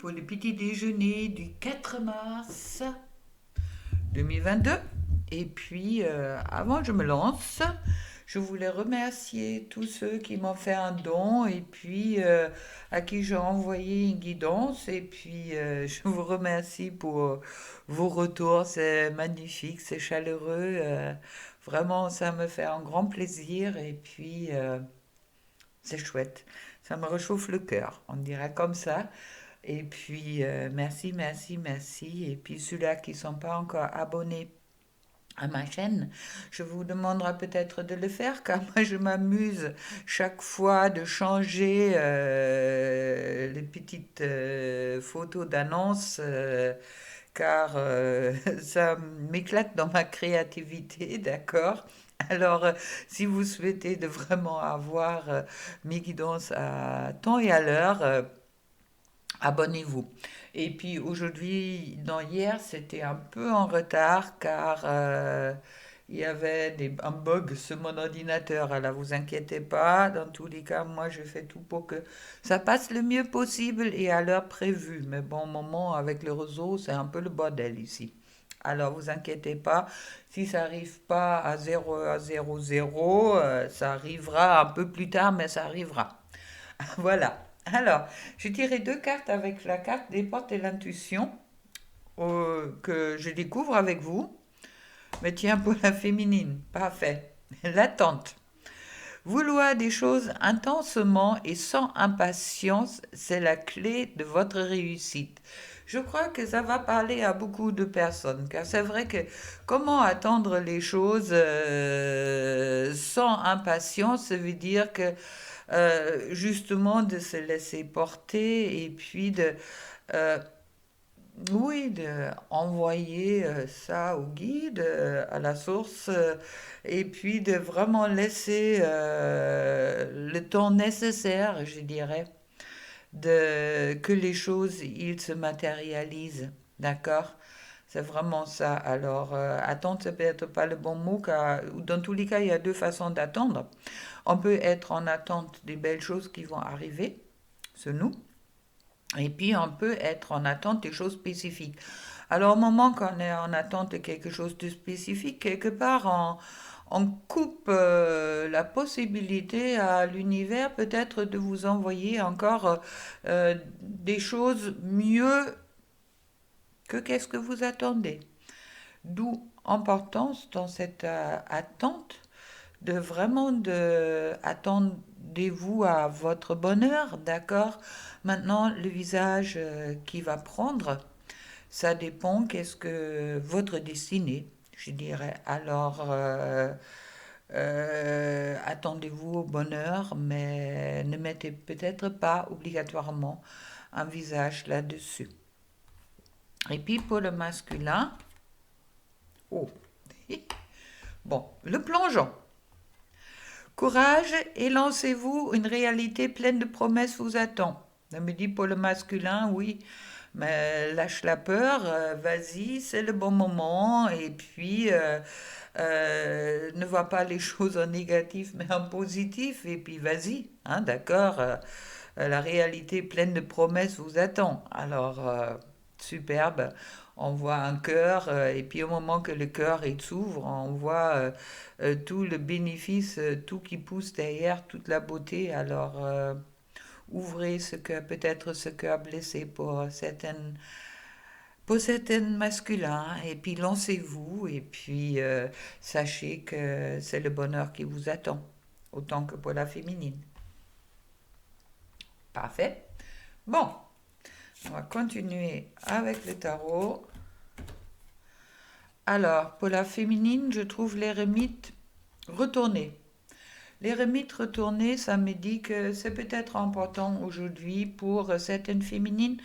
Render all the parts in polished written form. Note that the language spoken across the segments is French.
pour le petit déjeuner du 4 mars 2022. Et puis, avant que je me lance, je voulais remercier tous ceux qui m'ont fait un don et puis à qui j'ai envoyé une guidance. Et puis, je vous remercie pour vos retours. C'est magnifique, c'est chaleureux. Vraiment, ça me fait un grand plaisir. Et puis, c'est chouette. Ça me réchauffe le cœur, on dirait comme ça. Et puis, merci, merci, merci. Et puis, ceux-là qui ne sont pas encore abonnés à ma chaîne, je vous demanderai peut-être de le faire, car moi, je m'amuse chaque fois de changer les petites photos d'annonces, car ça m'éclate dans ma créativité, d'accord? Alors, si vous souhaitez de vraiment avoir mes guidances à temps et à l'heure, abonnez-vous. Et puis aujourd'hui, non, hier, c'était un peu en retard car il y avait un bug sur mon ordinateur. Alors vous inquiétez pas, dans tous les cas, moi je fais tout pour que ça passe le mieux possible et à l'heure prévue. Mais bon, au moment avec le réseau, c'est un peu le bordel ici. Alors vous inquiétez pas, si ça arrive pas à 0 à 00, ça arrivera un peu plus tard, mais ça arrivera. Voilà. Alors, j'ai tiré deux cartes avec la carte des portes et l'intuition que je découvre avec vous. Mais tiens, pour la féminine, parfait. L'attente. Vouloir des choses intensement et sans impatience, c'est la clé de votre réussite. Je crois que ça va parler à beaucoup de personnes, car c'est vrai que comment attendre les choses sans impatience, ça veut dire que justement de se laisser porter et puis de, euh, oui, de envoyer ça au guide, à la source, et puis de vraiment laisser le temps nécessaire, je dirais, que les choses, ils se matérialisent. D'accord? C'est vraiment ça. Alors, attendre, c'est peut-être pas le bon mot, car dans tous les cas, il y a deux façons d'attendre. On peut être en attente des belles choses qui vont arriver, c'est nous, et puis on peut être en attente des choses spécifiques. Alors, au moment qu'on est en attente de quelque chose de spécifique, quelque part, on coupe la possibilité à l'univers peut-être de vous envoyer encore des choses mieux que qu'est-ce que vous attendez. D'où importance dans cette attente de vraiment attendez-vous à votre bonheur, d'accord? Maintenant, le visage qui va prendre, ça dépend qu'est-ce que votre destinée, je dirais. Alors, attendez-vous au bonheur, mais ne mettez peut-être pas obligatoirement un visage là-dessus. Et puis pour le masculin, oh, bon, le plongeon. Courage et lancez-vous, une réalité pleine de promesses vous attend. On me dit pour le masculin, oui, mais lâche la peur, vas-y, c'est le bon moment, et puis ne vois pas les choses en négatif, mais en positif, et puis vas-y, hein, d'accord, la réalité pleine de promesses vous attend. Alors, superbe, on voit un cœur, et puis au moment que le cœur il s'ouvre, on voit tout le bénéfice, tout qui pousse derrière, toute la beauté. Alors, ouvrez ce cœur, peut-être ce cœur blessé pour certaines masculins, et puis lancez-vous, et puis sachez que c'est le bonheur qui vous attend, autant que pour la féminine. Parfait. Bon, on va continuer avec le tarot. Alors, pour la féminine, je trouve l'ermite retourné. L'ermite retourné, ça me dit que c'est peut-être important aujourd'hui pour certaines féminines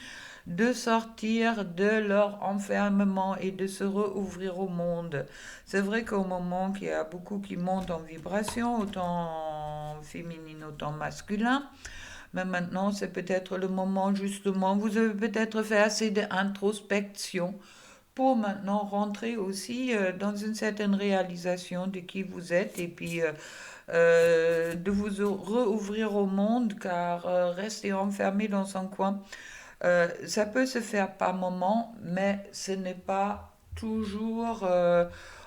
de sortir de leur enfermement et de se rouvrir au monde. C'est vrai qu'au moment qu'il y a beaucoup qui montent en vibration, autant féminine, autant masculin, mais maintenant c'est peut-être le moment justement, vous avez peut-être fait assez d'introspection pour maintenant rentrer aussi dans une certaine réalisation de qui vous êtes et puis de vous rouvrir au monde car rester enfermé dans son coin, Ça peut se faire par moment, mais ce n'est pas toujours,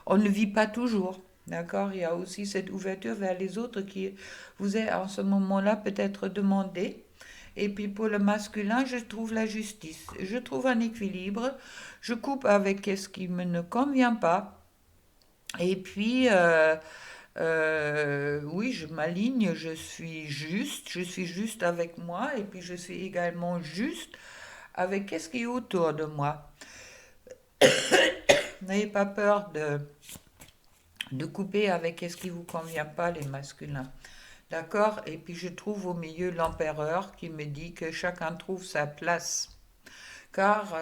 on ne vit pas toujours. D'accord? Il y a aussi cette ouverture vers les autres qui vous est en ce moment-là peut-être demandée. Et puis pour le masculin, je trouve la justice. Je trouve un équilibre. Je coupe avec ce qui me ne convient pas. Et puis, oui, je m'aligne, je suis juste avec moi et puis je suis également juste avec qu'est-ce qui est autour de moi. N'ayez pas peur de couper avec ce qui vous convient pas, les masculins. D'accord? Et puis je trouve au milieu l'empereur qui me dit que chacun trouve sa place. Car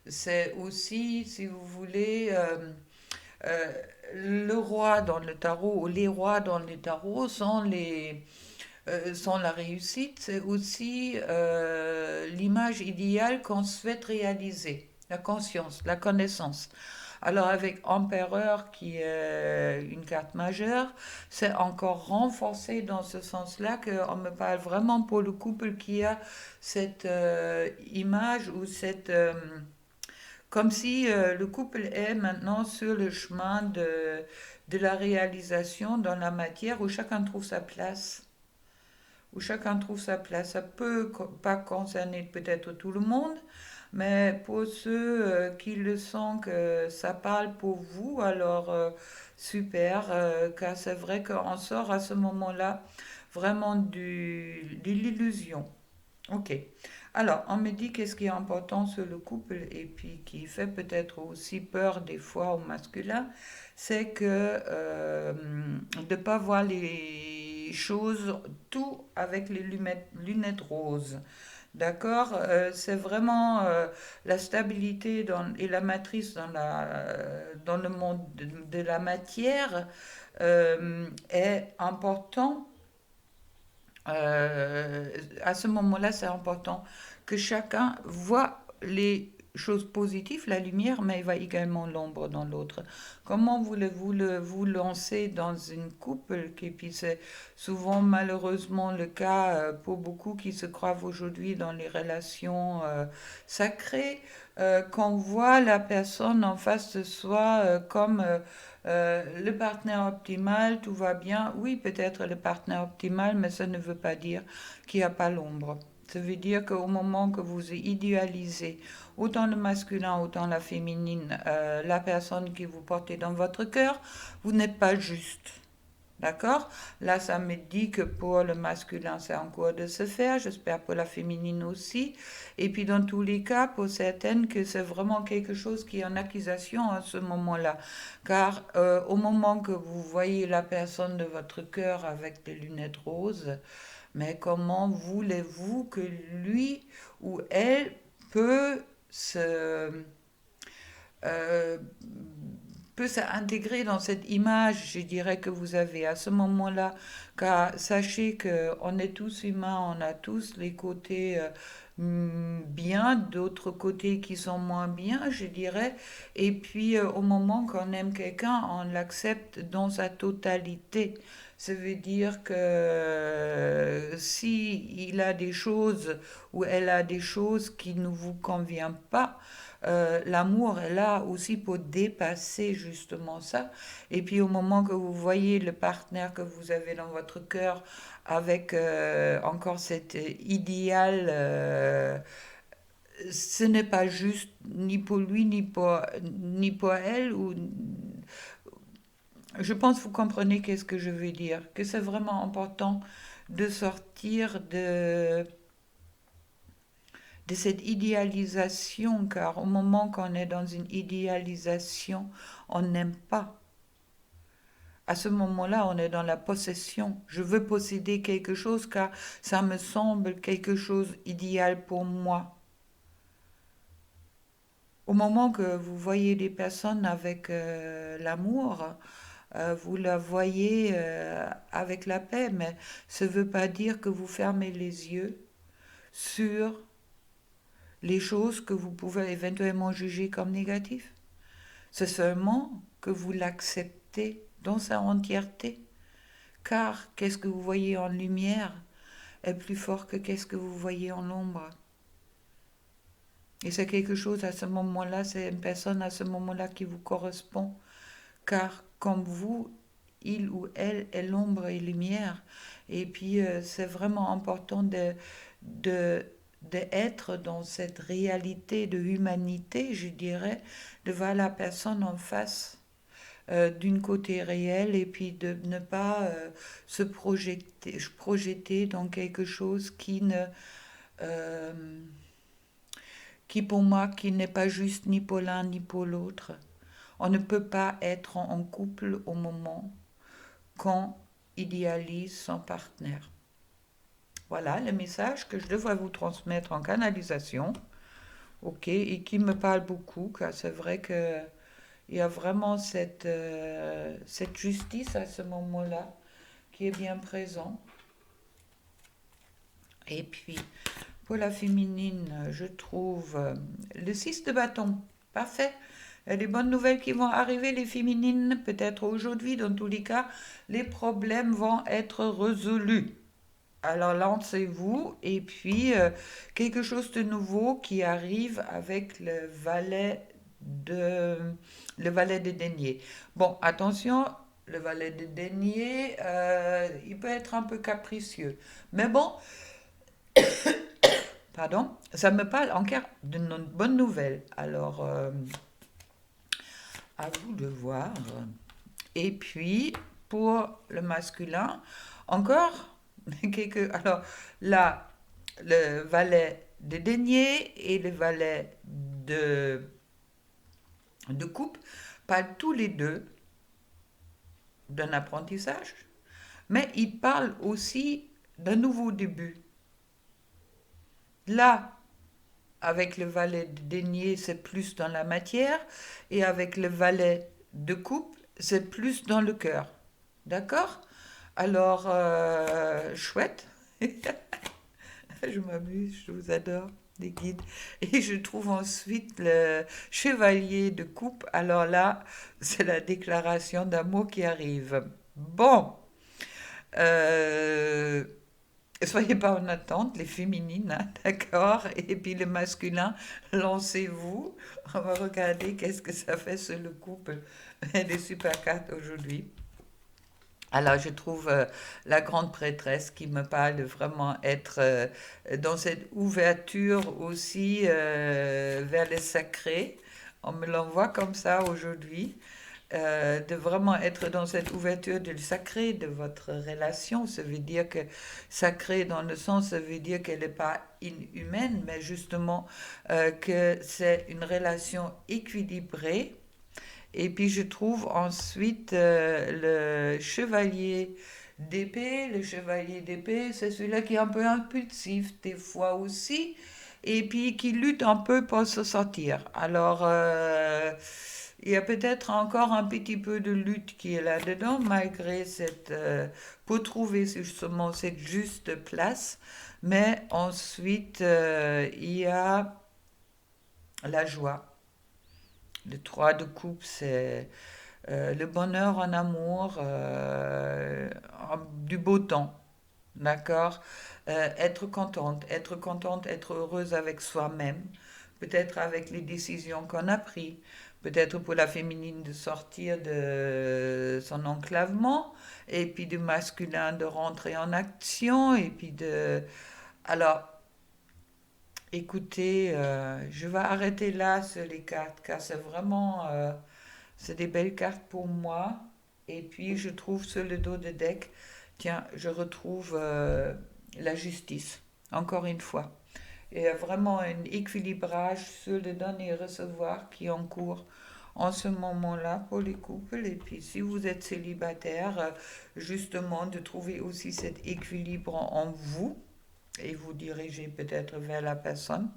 c'est aussi, si vous voulez, euh, le roi dans le tarot, ou les rois dans le tarot sont la réussite, c'est aussi l'image idéale qu'on souhaite réaliser, la conscience, la connaissance. Alors avec Empereur, qui est une carte majeure, c'est encore renforcé dans ce sens-là qu'on me parle vraiment pour le couple qui a cette image ou cette... comme si le couple est maintenant sur le chemin de la réalisation dans la matière où chacun trouve sa place. Où chacun trouve sa place. Ça peut pas concerner peut-être tout le monde, mais pour ceux qui le sentent que ça parle pour vous, alors super, car c'est vrai qu'on sort à ce moment-là vraiment de l'illusion. Ok. Alors, on me dit qu'est-ce qui est important sur le couple et puis qui fait peut-être aussi peur des fois au masculin, c'est que de ne pas voir les choses tout avec les lunettes roses. D'accord. C'est vraiment la stabilité et la matrice dans le monde de la matière est important. À ce moment-là, c'est important que chacun voit les choses positives, la lumière, mais il voit également l'ombre dans l'autre. Comment voulez-vous vous lancer dans une couple, et puis c'est souvent malheureusement le cas pour beaucoup qui se croient aujourd'hui dans les relations sacrées, qu'on voit la personne en face de soi comme le partenaire optimal, tout va bien. Oui, peut-être le partenaire optimal, mais ça ne veut pas dire qu'il n'y a pas l'ombre. Ça veut dire qu'au moment que vous idéalisez autant le masculin, autant la féminine, la personne que vous portez dans votre cœur, vous n'êtes pas juste. D'accord? Là, ça me dit que pour le masculin, c'est en cours de se faire. J'espère pour la féminine aussi. Et puis, dans tous les cas, pour certaines, que c'est vraiment quelque chose qui est en accusation à ce moment-là. Car au moment que vous voyez la personne de votre cœur avec des lunettes roses, mais comment voulez-vous que lui ou elle peut se euh, peut s'intégrer dans cette image, je dirais, que vous avez à ce moment-là, car sachez qu'on est tous humains, on a tous les côtés bien, d'autres côtés qui sont moins bien, je dirais, et puis au moment qu'on aime quelqu'un, on l'accepte dans sa totalité. Ça veut dire que si il a des choses ou elle a des choses qui ne vous conviennent pas, l'amour est là aussi pour dépasser justement ça. Et puis au moment que vous voyez le partenaire que vous avez dans votre cœur avec encore cet idéal, ce n'est pas juste ni pour lui ni pour elle. Je pense que vous comprenez qu'est-ce que je veux dire, que c'est vraiment important de sortir de cette idéalisation, car au moment qu'on est dans une idéalisation, on n'aime pas. À ce moment-là, on est dans la possession. Je veux posséder quelque chose car ça me semble quelque chose idéal pour moi. Au moment que vous voyez des personnes avec l'amour, vous la voyez avec la paix, mais ça ne veut pas dire que vous fermez les yeux sur les choses que vous pouvez éventuellement juger comme négatives. C'est seulement que vous l'acceptez dans sa entièreté. Car qu'est-ce que vous voyez en lumière est plus fort que qu'est-ce que vous voyez en ombre. Et c'est quelque chose à ce moment-là, c'est une personne à ce moment-là qui vous correspond, car comme vous, il ou elle est l'ombre et lumière. Et puis, c'est vraiment important de, d'être dans cette réalité de humanité, je dirais, de voir la personne en face d'une côté réel et puis de ne pas projeter dans quelque chose euh, qui pour moi, qui n'est pas juste ni pour l'un ni pour l'autre. On ne peut pas être en couple au moment qu'on idéalise son partenaire. Voilà le message que je devrais vous transmettre en canalisation, ok, et qui me parle beaucoup, car c'est vrai que il y a vraiment cette justice à ce moment-là qui est bien présent. Et puis, pour la féminine, je trouve le 6 de bâton. Parfait. Il y a des bonnes nouvelles qui vont arriver, les féminines, peut-être aujourd'hui, dans tous les cas, les problèmes vont être résolus. Alors lancez-vous et puis quelque chose de nouveau qui arrive avec de le valet de denier. Bon, attention, le valet de denier, il peut être un peu capricieux. Mais bon, pardon, ça me parle encore d'une bonne nouvelle. Alors, à vous de voir. Et puis, pour le masculin, encore alors là, le valet de denier et le valet de coupe parlent tous les deux d'un apprentissage, mais ils parlent aussi d'un nouveau début. Là, avec le valet de denier, c'est plus dans la matière, et avec le valet de coupe, c'est plus dans le cœur. D'accord? Alors, chouette. Je m'amuse, je vous adore, les guides. Et je trouve ensuite le chevalier de coupe. Alors là, c'est la déclaration d'amour qui arrive. Bon, euh, soyez pas en attente, les féminines, hein, d'accord? Et puis le masculin, lancez-vous. On va regarder qu'est-ce que ça fait sur le couple des super cartes aujourd'hui. Alors, je trouve la grande prêtresse qui me parle de vraiment être dans cette ouverture aussi vers le sacré. On me l'envoie comme ça aujourd'hui. De vraiment être dans cette ouverture du sacré de votre relation. Ça veut dire que sacré dans le sens, ça veut dire qu'elle n'est pas inhumaine, mais justement que c'est une relation équilibrée et puis je trouve ensuite le chevalier d'épée. Le chevalier d'épée, c'est celui-là qui est un peu impulsif des fois aussi, et puis qui lutte un peu pour se sortir. Alors, il y a peut-être encore un petit peu de lutte qui est là-dedans, malgré pour trouver justement cette juste place. Mais ensuite, il y a la joie. Le 3 de coupe, c'est le bonheur en amour, du beau temps, d'accord? Être contente, être heureuse avec soi-même, peut-être avec les décisions qu'on a prises, peut-être pour la féminine de sortir de son enclavement, et puis du masculin de rentrer en action, et puis de... Alors, écoutez, je vais arrêter là sur les cartes, car c'est vraiment... c'est des belles cartes pour moi. Et puis, je trouve sur le dos de deck, tiens, je retrouve la justice, encore une fois. Il y a vraiment un équilibrage sur le donner et recevoir qui est en cours en ce moment-là pour les couples. Et puis, si vous êtes célibataire, justement, de trouver aussi cet équilibre en vous et vous diriger peut-être vers la personne.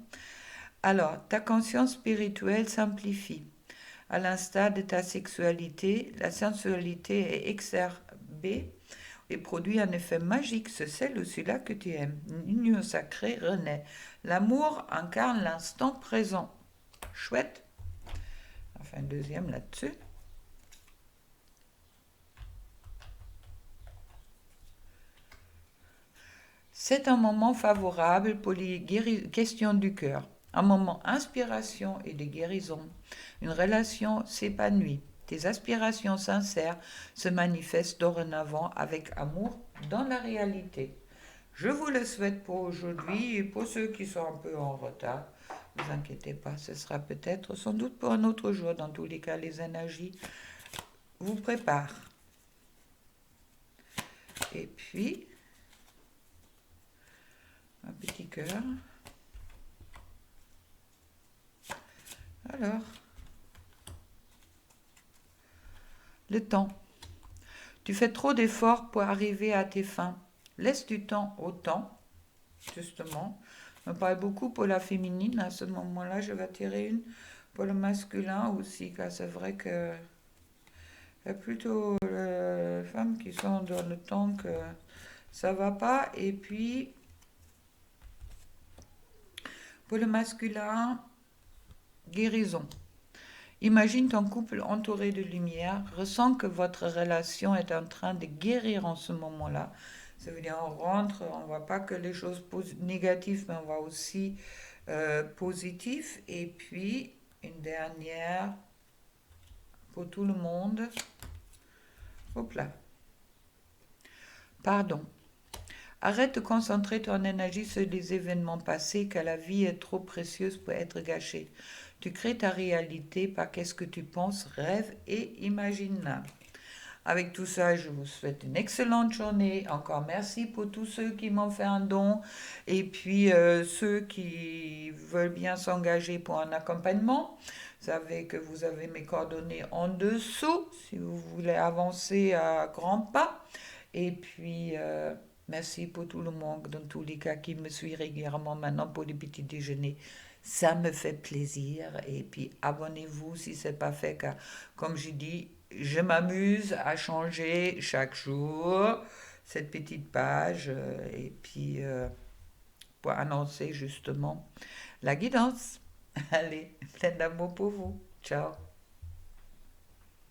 Alors, ta conscience spirituelle s'amplifie. À l'instar de ta sexualité, la sensualité est exacerbée et produit un effet magique sur celle ou celui-là que tu aimes. Une union sacrée renaît. L'amour incarne l'instant présent. Chouette. Enfin, deuxième là-dessus. C'est un moment favorable pour les questions du cœur. Un moment inspiration et de guérison. Une relation s'épanouit. Tes aspirations sincères se manifestent dorénavant avec amour dans la réalité. Je vous le souhaite pour aujourd'hui et pour ceux qui sont un peu en retard. Ne vous inquiétez pas, ce sera peut-être sans doute pour un autre jour. Dans tous les cas, les énergies vous préparent. Et puis, un petit cœur. Alors, le temps. Tu fais trop d'efforts pour arriver à tes fins. Laisse du temps au temps, justement. Je me parle beaucoup pour la féminine. À ce moment-là, je vais tirer une pour le masculin aussi, car c'est vrai que il y a plutôt les femmes qui sont dans le temps que ça va pas. Et puis, pour le masculin, guérison. Imagine ton couple entouré de lumière, ressens que votre relation est en train de guérir en ce moment-là. Ça veut dire on rentre, on ne voit pas que les choses négatives, mais on voit aussi positives. Et puis, une dernière pour tout le monde. Hop là. Pardon. Arrête de concentrer ton énergie sur les événements passés, car la vie est trop précieuse pour être gâchée. Tu crées ta réalité par qu'est-ce que tu penses, rêves et imagines. Avec tout ça, je vous souhaite une excellente journée. Encore merci pour tous ceux qui m'ont fait un don et puis ceux qui veulent bien s'engager pour un accompagnement. Vous savez que vous avez mes coordonnées en dessous si vous voulez avancer à grands pas. Et puis, merci pour tout le monde, dans tous les cas, qui me suit régulièrement maintenant pour les petits déjeuners. Ça me fait plaisir. Et puis, abonnez-vous si ce n'est pas fait, car, comme je dis, je m'amuse à changer chaque jour cette petite page. Et puis, pour annoncer justement la guidance. Allez, plein d'amour pour vous. Ciao.